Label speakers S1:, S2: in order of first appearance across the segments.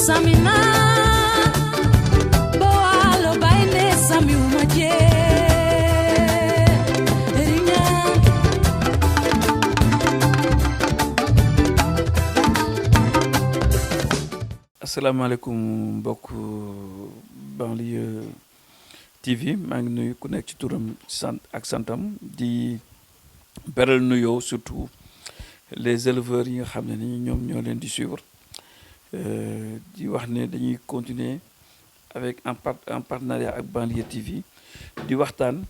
S1: samina boalo baine sami umaje rinya
S2: asalaamaaleykum mbokk banlieue TV maa ngi nuyu ku nekk ci turam ak santam di beral nuyoo surtout les éleveurs yi nga xam ne ni ñoom ñoo leen di suivre di wax ne dañuy continuer avec en partenariat ak banlieue TV di waxtaan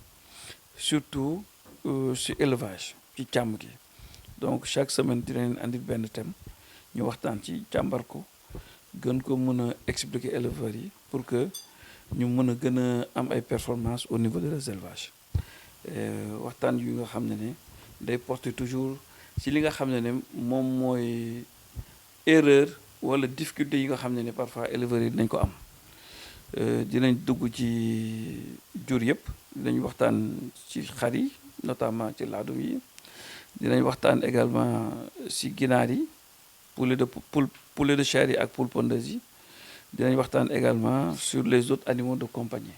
S2: surtout sur élevage ci càmm gi donc chaque semaine dinañ andil benn thème ñu waxtaan ci càmbar ko gën ko mën a expliquer éleveurs yi pour que ñu mën a gën a am ay performances au niveau de les élevages waxtaan yu nga xam ne ne day porter toujours ci li nga xam ne ne moom mooy erreur wala difficulté yi nga xam ne ne parfois éleveurs yi dinañ ko am dinañ dugg ci jur yëpp dinañ waxtaan ci xar yi notamment ci laadum yi dinañ waxtaan également ci ginaar yi poulet de chair yi ak poule pondeuse yi dinañ waxtaan également sur les autres animaux de compagnie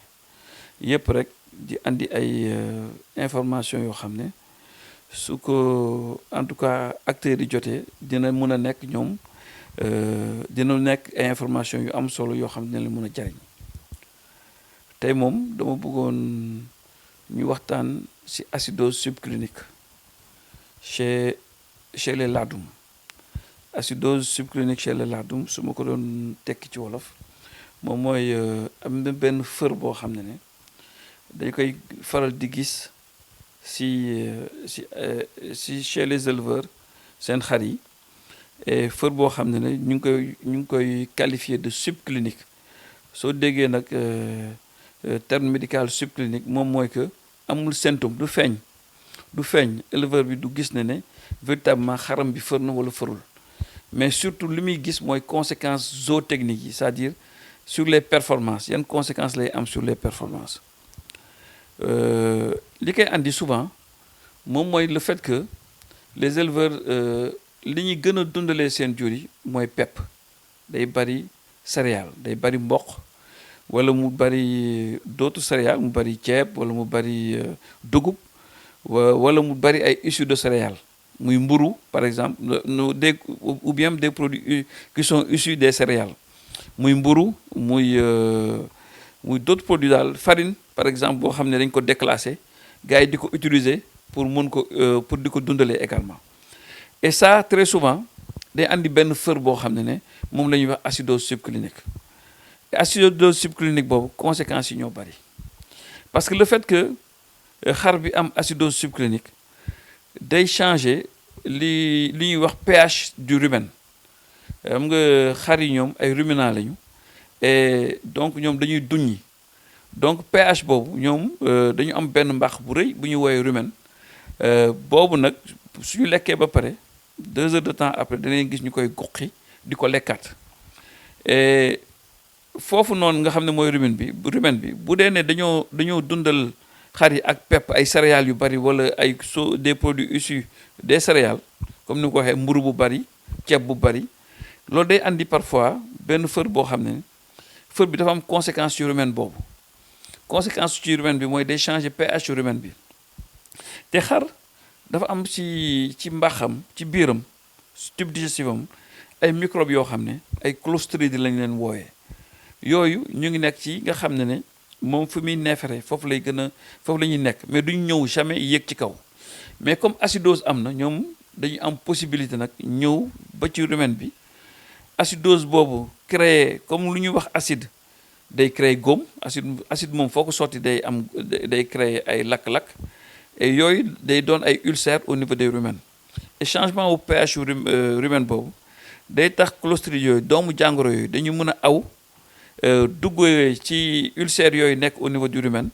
S2: yëpp rek di andi ay information yoo xam ne su ko en tout cas acteurs yi jotee dina mën a nekk ñoom dina nekk ay information yu am solo yoo xam ne dina leen mën a jariñ tey moom dama bëggoon ñu waxtaan ci acidose subclinique chez les laadum acidose subclinique chez les laadum su ma ko doon tekki ci wolof moom mooy am na benn fër boo xam ne ne dañ koy faral di gis si chez les éleveurs seen xar yi et fër boo xam ne ne ñu ngi koy qualifier de subclinique soo déggee nag terme médical subclinique moom mooy que amul symptôme du feeñ éleveur bi du gis ne véritablement xaram bi fër na wala fërul mais surtout li muy gis mooy conséquences zootechniques yi c'est-à-dire sur les performances yan conséquences lay am sur les performances li koy andi souvent moom mooy le fait que les éleveurs li ñuy gën a dundalee seen jur yi mooy pepp day bari céréales day bari mboq wala mu bari d'autres céréales mu bari ceeb wala mu bari dugub wala mu bari ay issus de céréales muy mburu par exemple ou bien des produits qui sont issus des céréales muy mburu muy d'autres produits daal farine par exemple boo xam ne dañ ko déclassé gars yi di ko utiliser pour mën ko pour di ko dundalee également et ça très souvent day andi benn fër boo xam ne moom la ñuy wax acidose subclinique et acidose subclinique boobu conséquences yi ñoo bari parce que le fait que xar bi am acidose subclinique day changer li ñuy wax pH du rumen xam nga xar yi ñoom ay ruminants lañu et donc ñoom dañuy duññi donc pH boobu ñoom dañu am benn mbaax bu rëy bu ñu woowee rumen boobu nag suñu lekkee ba pare 2 heures de temps après danañ gis ñu koy guqi di ko lekkaat et foofu noonu nga xam ne mooy rumen bi bu dee ne dañoo dundal xar yi ak pepp ay céréales yu bari wala ay des produits issus des céréales comme ni ko waxee mburu bu bari ceeb bu bari loolu day andi parfois benn fër boo xam ne fër bi dafa am conséquence ci rumen boobu conséquence ci rumen bi mooy day changer pH rumen bi te xar dafa am ci mbaxam ci biiram tube digestif am ay microbes yoo xam ne ay clostridies lañ leen wooyee yooyu ñu ngi nekk ci nga xam ne moom fu muy neefere foofu la ñuy nekk mais duñ ñëw jamais yéeg ci kaw mais comme acidose am na ñoom dañu am possibilité nag ñëw ba ci rumen bi acidose boobu créer comme lu ñuy wax acide day créer góom acide moom foo ko sotti day créer ay lakk-lakk et yooyu day doon ay ulcères au niveau des rumens et changement au pH rumen boobu day tax clostridies yooyu doomu jàngoro yooyu dañu mën a aw dugg ci ulcères yooyu nekk au niveau du rumen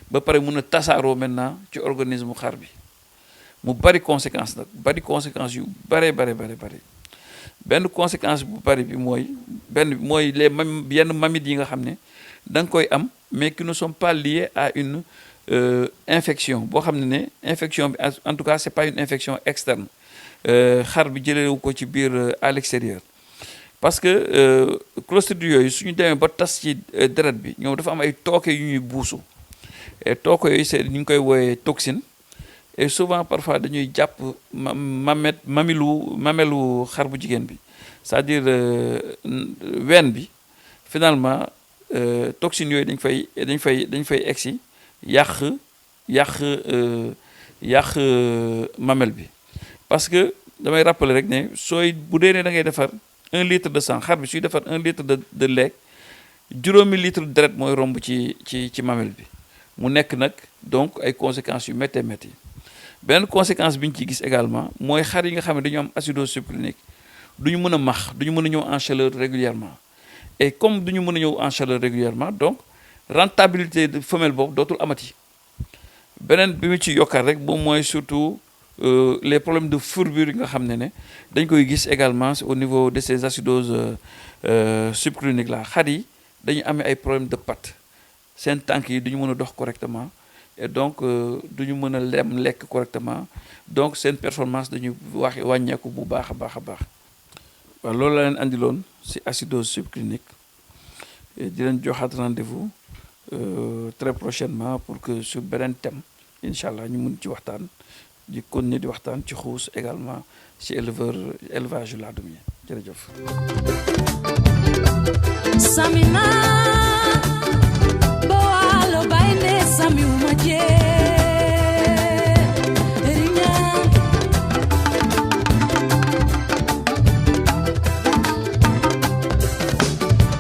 S2: ba pare mën a tasaaroo maintenant ci organisme xar bi mu bari conséquence nag bari conséquence yu bari benn conséquence bu bari bi mooy yenn mammites yi nga xam ne da nga koy am mais qui ne sont pas liés à une infection boo xam ne infection bi en tout cas c'est pas une infection externe xar bi jëlewu ko ci biir à l'extérieur parce que clostridium yooyu suñu demee ba tas ci deret bi ñoom dafa am ay tooke yu ñuy buusu et tooke yooyu c'est ñu ngi koy wooyee toxine et souvent parfois dañuy jàpp mamelu xar bu jigéen bi c'est-à-dire ween bi finalement toxines yooyu dañ fay egsi yàq mamelle bi parce que damay rappeler rek ne sooy bu dee ne da ngay defar 1 litre de sang xar bi suy defar 1 litre de lait juróomi litre de deret mooy romb ci mamelle bi mu nekk nag donc ay conséquences yu méttee métti beneen conséquence bi ñu ciy gis également mooy xar yi nga xam ne dañu am acidose subclinique du ñu mën a max du ñu mën a ñëw en chaleur régulièrement et comme du ñu mën a ñëw en chaleur régulièrement donc rentabilité de femelle boobu dootul amati beneen bi mu ci yokkaat rek moom mooy surtout les problèmes de fourbure yi nga xam ne dañ koy gis également au niveau de ces acidoses subcliniques là xar yi dañu amee ay problèmes de pattes seen tànk yi du ñu mën a dox correctement et donc du ñu mën a lekk correctement donc seen performance dañu wàññeeku bu baax a baax a baax waaw loolu la leen andiloon ci acidose subclinique di leen joxaat rendez-vous très prochainement pour que sur beneen thème incha allah ñu mun ci waxtaan di continuer di waxtaan ci xuus également ci élevage laadum yi jërëjëf.
S1: Samina